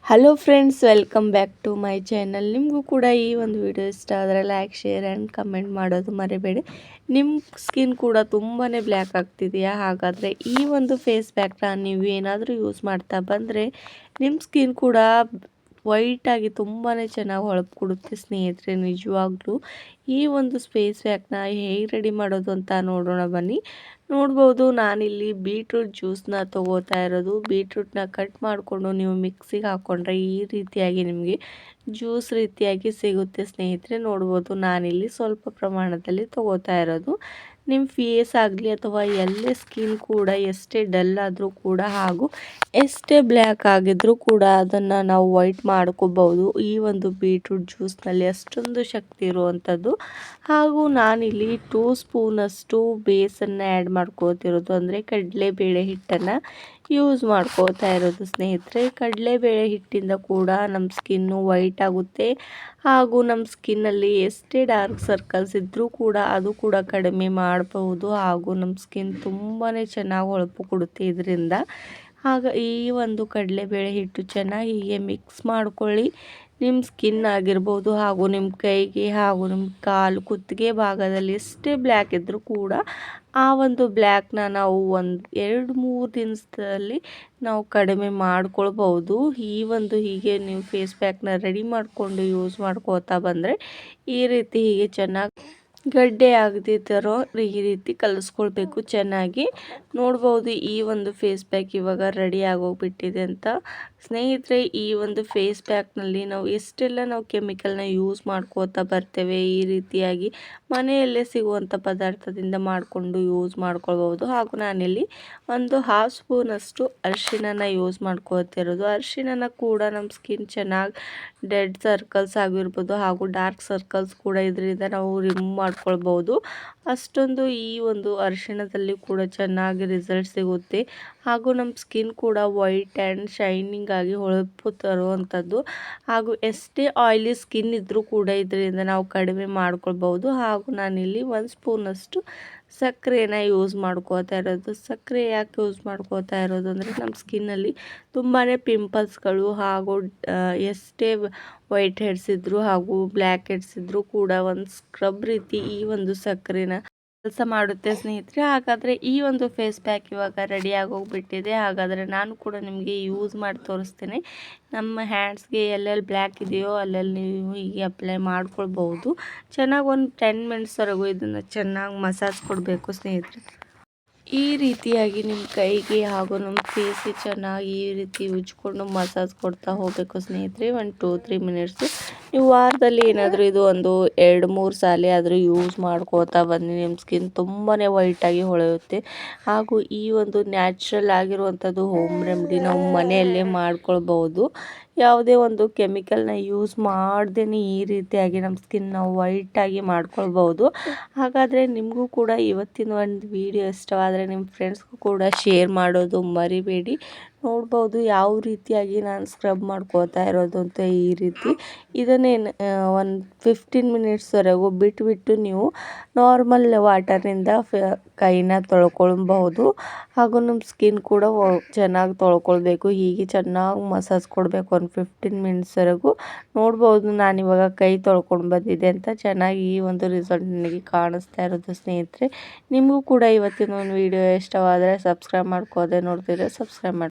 Hello friends, welcome back to my channel. ನಿಮಗೂ ಕೂಡ ಈ ಒಂದು ವಿಡಿಯೋ ಇಷ್ಟ ಆದರೆ ಲೈಕ್, ಶೇರ್ ಆ್ಯಂಡ್ ಕಮೆಂಟ್ ಮಾಡೋದು ಮರಿಬೇಡಿ. ನಿಮ್ಮ ಸ್ಕಿನ್ ಕೂಡ ತುಂಬಾ ಬ್ಲ್ಯಾಕ್ ಆಗ್ತಿದೆಯಾ? ಹಾಗಾದರೆ ಈ ಒಂದು ಫೇಸ್ ಪ್ಯಾಕ್ನ ನೀವು ಏನಾದರೂ ಯೂಸ್ ಮಾಡ್ತಾ ಬಂದರೆ ನಿಮ್ಮ ಸ್ಕಿನ್ ಕೂಡ ವೈಟಾಗಿ ತುಂಬಾ ಚೆನ್ನಾಗಿ ಹೊಳಪು ಕೊಡುತ್ತೆ ಸ್ನೇಹಿತರೆ. ನಿಜವಾಗ್ಲೂ ಈ ಒಂದು ಫೇಸ್ ಪ್ಯಾಕ್ನ ಹೇಗೆ ರೆಡಿ ಮಾಡೋದು ಅಂತ ನೋಡೋಣ ಬನ್ನಿ. ನೋಡ್ಬೋದು, ನಾನಿಲ್ಲಿ ಬೀಟ್ರೂಟ್ ಜ್ಯೂಸನ್ನ ತೊಗೋತಾ ಇರೋದು. ಬೀಟ್ರೂಟ್ನ ಕಟ್ ಮಾಡಿಕೊಂಡು ನೀವು ಮಿಕ್ಸಿಗೆ ಹಾಕ್ಕೊಂಡ್ರೆ ಈ ರೀತಿಯಾಗಿ ನಿಮಗೆ ಜ್ಯೂಸ್ ರೀತಿಯಾಗಿ ಸಿಗುತ್ತೆ ಸ್ನೇಹಿತರೆ. ನೋಡ್ಬೋದು, ನಾನಿಲ್ಲಿ ಸ್ವಲ್ಪ ಪ್ರಮಾಣದಲ್ಲಿ ತೊಗೋತಾ ಇರೋದು. ನಿಮ್ಮ ಫೇಸ್ ಆಗಲಿ ಅಥವಾ ಎಲ್ಲೇ ಸ್ಕಿನ್ ಕೂಡ ಎಷ್ಟೇ ಡಲ್ ಆದರೂ ಕೂಡ ಹಾಗೂ ಎಷ್ಟೇ ಬ್ಲ್ಯಾಕ್ ಆಗಿದ್ರೂ ಕೂಡ ಅದನ್ನು ನಾವು ವೈಟ್ ಮಾಡ್ಕೋಬಹುದು ಈ ಒಂದು ಬೀಟ್ರೂಟ್ ಜ್ಯೂಸ್ನಲ್ಲಿ. ಅಷ್ಟೊಂದು ಶಕ್ತಿ ಇರುವಂಥದ್ದು. ಹಾಗೂ ನಾನಿಲ್ಲಿ 2 ಸ್ಪೂನಷ್ಟು ಬೇಸನ್ನು ಆ್ಯಡ್ ಮಾಡ್ಕೋತಿರೋದು, ಅಂದರೆ ಕಡಲೆಬೇಳೆ ಹಿಟ್ಟನ್ನು ಯೂಸ್ ಮಾಡ್ಕೋತಾ ಇರೋದು ಸ್ನೇಹಿತರೆ. ಕಡಲೆಬೇಳೆ ಹಿಟ್ಟಿಂದ ಕೂಡ ನಮ್ಮ ಸ್ಕಿನ್ನು ವೈಟ್ ಆಗುತ್ತೆ ಹಾಗೂ ನಮ್ಮ ಸ್ಕಿನ್ನಲ್ಲಿ ಎಷ್ಟೇ ಡಾರ್ಕ್ ಸರ್ಕಲ್ಸ್ ಇದ್ದರೂ ಕೂಡ ಅದು ಕೂಡ ಕಡಿಮೆ ಮಾಡಬಹುದು ಹಾಗೂ ನಮ್ಮ ಸ್ಕಿನ್ ತುಂಬಾ ಚೆನ್ನಾಗಿ ಹೊಳಪು ಕೊಡುತ್ತೆ ಇದರಿಂದ. ಆಗ ಈ ಒಂದು ಕಡಲೆಬೇಳೆ ಹಿಟ್ಟು ಚೆನ್ನಾಗಿ ಹೀಗೆ ಮಿಕ್ಸ್ ಮಾಡ್ಕೊಳ್ಳಿ. ನಿಮ್ಮ ಸ್ಕಿನ್ ಆಗಿರ್ಬೋದು ಹಾಗೂ ನಿಮ್ಮ ಕೈಗೆ ಹಾಗೂ ನಿಮ್ಮ ಕಾಲು ಕುತ್ತಿಗೆ ಭಾಗದಲ್ಲಿ ಎಷ್ಟೇ ಬ್ಲ್ಯಾಕ್ ಇದ್ದರೂ ಕೂಡ ಆ ಒಂದು ಬ್ಲ್ಯಾಕ್ನ ನಾವು 2-3 ದಿನದಲ್ಲಿ ನಾವು ಕಡಿಮೆ ಮಾಡ್ಕೊಳ್ಬಹುದು. ಈ ಒಂದು ಹೀಗೆ ನೀವು ಫೇಸ್ ಪ್ಯಾಕ್ನ ರೆಡಿ ಮಾಡಿಕೊಂಡು ಯೂಸ್ ಮಾಡ್ಕೋತಾ ಬಂದರೆ ಈ ರೀತಿ ಹೀಗೆ ಚೆನ್ನಾಗಿ ಗಡ್ಡೆ ಆಗದೆ ಥರ ಈ ರೀತಿ ಕಲಿಸ್ಕೊಳ್ಬೇಕು ಚೆನ್ನಾಗಿ. ನೋಡ್ಬೋದು, ಈ ಒಂದು ಫೇಸ್ ಪ್ಯಾಕ್ ಇವಾಗ ರೆಡಿ ಆಗೋಗ್ಬಿಟ್ಟಿದೆ ಅಂತ ಸ್ನೇಹಿತರೆ. ಈ ಒಂದು ಫೇಸ್ ಪ್ಯಾಕ್ನಲ್ಲಿ ನಾವು ಎಷ್ಟೆಲ್ಲ ನಾವು ಕೆಮಿಕಲ್ನ ಯೂಸ್ ಮಾಡ್ಕೋತಾ ಬರ್ತೇವೆ, ಈ ರೀತಿಯಾಗಿ ಮನೆಯಲ್ಲೇ ಸಿಗುವಂಥ ಪದಾರ್ಥದಿಂದ ಮಾಡಿಕೊಂಡು ಯೂಸ್ ಮಾಡ್ಕೊಳ್ಬೋದು. ಹಾಗೂ ನಾನಿಲ್ಲಿ ಒಂದು 1/2 ಸ್ಪೂನಷ್ಟು ಅರಿಶಿಣನ ಯೂಸ್ ಮಾಡ್ಕೋತಿರೋದು. ಅರಿಶಿಣನ ಕೂಡ ನಮ್ಮ ಸ್ಕಿನ್ ಚೆನ್ನಾಗಿ ಡೆಡ್ ಸರ್ಕಲ್ಸ್ ಆಗಿರ್ಬೋದು ಹಾಗೂ ಡಾರ್ಕ್ ಸರ್ಕಲ್ಸ್ ಕೂಡ ಇದರಿಂದ ನಾವು ರಿಮೂವ್ ಮಾಡ್ಕೊಳ್ಬೋದು. ಅಷ್ಟೊಂದು ಈ ಒಂದು ಅರಿಶಿಣದಲ್ಲಿ ಕೂಡ ಚೆನ್ನಾಗಿ ರಿಸಲ್ಟ್ ಸಿಗುತ್ತೆ ಹಾಗೂ ನಮ್ಮ ಸ್ಕಿನ್ ಕೂಡ ವೈಟ್ ಆ್ಯಂಡ್ ಶೈನಿಂಗ್ ಆಗಿ ಹೊಳಪು ತರುವಂಥದ್ದು. ಹಾಗೂ ಎಷ್ಟೇ ಆಯಿಲಿ ಸ್ಕಿನ್ ಇದ್ದರೂ ಕೂಡ ಇದರಿಂದ ನಾವು ಕಡಿಮೆ ಮಾಡ್ಕೊಳ್ಬೋದು. ಹಾಗೂ ನಾನಿಲ್ಲಿ 1 ಸ್ಪೂನಷ್ಟು ಸಕ್ಕರೆನ ಯೂಸ್ ಮಾಡ್ಕೋತಾ ಇರೋದು. ಸಕ್ಕರೆ ಯಾಕೆ ಯೂಸ್ ಮಾಡ್ಕೋತಾ ಇರೋದು ಅಂದರೆ ನಮ್ಮ ಸ್ಕಿನ್ನಲ್ಲಿ ತುಂಬಾ ಪಿಂಪಲ್ಸ್ಗಳು ಹಾಗೂ ಎಷ್ಟೇ ವೈಟ್ ಹೆಡ್ಸ್ ಇದ್ದರೂ ಹಾಗೂ ಬ್ಲ್ಯಾಕ್ ಹೆಡ್ಸ್ ಇದ್ದರೂ ಕೂಡ ಒಂದು ಸ್ಕ್ರಬ್ ರೀತಿ ಈ ಒಂದು ಸಕ್ಕರೆನ ಕೆಲಸ ಮಾಡುತ್ತೆ ಸ್ನೇಹಿತರೆ. ಹಾಗಾದರೆ ಈ ಒಂದು ಫೇಸ್ ಪ್ಯಾಕ್ ಇವಾಗ ರೆಡಿ ಆಗೋಗ್ಬಿಟ್ಟಿದೆ. ಹಾಗಾದರೆ ನಾನು ಕೂಡ ನಿಮಗೆ ಯೂಸ್ ಮಾಡಿ ತೋರಿಸ್ತೇನೆ. ನಮ್ಮ ಹ್ಯಾಂಡ್ಸ್ಗೆ ಎಲ್ಲೆಲ್ಲಿ ಬ್ಲ್ಯಾಕ್ ಇದೆಯೋ ಅಲ್ಲೆಲ್ಲಿ ನೀವು ಹೀಗೆ ಅಪ್ಲೈ ಮಾಡ್ಕೊಳ್ಬಹುದು. ಚೆನ್ನಾಗಿ ಒಂದು 10 ಮಿನಿಟ್ಸ್ವರೆಗೂ ಇದನ್ನು ಚೆನ್ನಾಗಿ ಮಸಾಜ್ ಕೊಡಬೇಕು ಸ್ನೇಹಿತರೆ. ಈ ರೀತಿಯಾಗಿ ನಿಮ್ಮ ಕೈಗೆ ಹಾಗೂ ನಮ್ಮ ಫೇಸ್ಗೆ ಚೆನ್ನಾಗಿ ಈ ರೀತಿ ಉಜ್ಕೊಂಡು ಮಸಾಜ್ ಕೊಡ್ತಾ ಹೋಗಬೇಕು ಸ್ನೇಹಿತರೆ. 1-2-3 ಮಿನಿಟ್ಸು. ನೀವು ವಾರದಲ್ಲಿ ಏನಾದರೂ ಇದು ಒಂದು 2-3 ಸಾರಿ ಆದರೂ ಯೂಸ್ ಮಾಡ್ಕೋತಾ ಬನ್ನಿ. ನಿಮ್ಮ ಸ್ಕಿನ್ ತುಂಬಾ ವೈಟಾಗಿ ಹೊಳೆಯುತ್ತೆ. ಹಾಗೂ ಈ ಒಂದು ನ್ಯಾಚುರಲ್ ಆಗಿರುವಂಥದ್ದು ಹೋಮ್ ರೆಮಿಡಿ ನಾವು ಮನೆಯಲ್ಲೇ ಮಾಡ್ಕೊಳ್ಬೋದು. ಯಾವುದೇ ಒಂದು ಕೆಮಿಕಲ್ನ ಯೂಸ್ ಮಾಡ್ದೇ ಈ ರೀತಿಯಾಗಿ ನಮ್ಮ ಸ್ಕಿನ್ನ ವೈಟಾಗಿ ಮಾಡ್ಕೊಳ್ಬೋದು. ಹಾಗಾದರೆ ನಿಮಗೂ ಕೂಡ ಇವತ್ತಿನ ಒಂದು ವಿಡಿಯೋ ಇಷ್ಟವಾದರೆ ನಿಮ್ಮ ಫ್ರೆಂಡ್ಸ್ಗೂ ಕೂಡ ಶೇರ್ ಮಾಡೋದು ಮರಿಬೇಡಿ. ನೋಡ್ಬೋದು ಯಾವ ರೀತಿಯಾಗಿ ನಾನು ಸ್ಕ್ರಬ್ ಮಾಡ್ಕೋತಾ ಇರೋದು ಅಂತ. ಈ ರೀತಿ ಇದನ್ನೇ ಒಂದು 15 ಮಿನಿಟ್ಸ್ವರೆಗೂ ಬಿಟ್ಟು ನೀವು ನಾರ್ಮಲ್ ವಾಟರ್ನಿಂದ ಕೈನ ತೊಳ್ಕೊಳ್ಬಹುದು. ಹಾಗೂ ನಮ್ಮ ಸ್ಕಿನ್ ಕೂಡ ಚೆನ್ನಾಗಿ ತೊಳ್ಕೊಳ್ಬೇಕು. ಹೀಗೆ ಚೆನ್ನಾಗಿ ಮಸಾಜ್ ಕೊಡಬೇಕು ಒಂದು 15 ಮಿನಿಟ್ಸ್ವರೆಗೂ. ನೋಡ್ಬೋದು, ನಾನಿವಾಗ ಕೈ ತೊಳ್ಕೊಂಡು ಬಂದಿದ್ದೆ ಅಂತ ಚೆನ್ನಾಗಿ ಈ ಒಂದು ರಿಸಲ್ಟ್ ನನಗೆ ಕಾಣಿಸ್ತಾ ಇರೋದು ಸ್ನೇಹಿತರೆ. ನಿಮಗೂ ಕೂಡ ಇವತ್ತಿನ ಒಂದು ವಿಡಿಯೋ ಇಷ್ಟವಾದರೆ ಸಬ್ಸ್ಕ್ರೈಬ್ ಮಾಡ್ಕೋದೆ ನೋಡ್ತಿದ್ರೆ ಸಬ್ಸ್ಕ್ರೈಬ್ ಮಾಡಿ.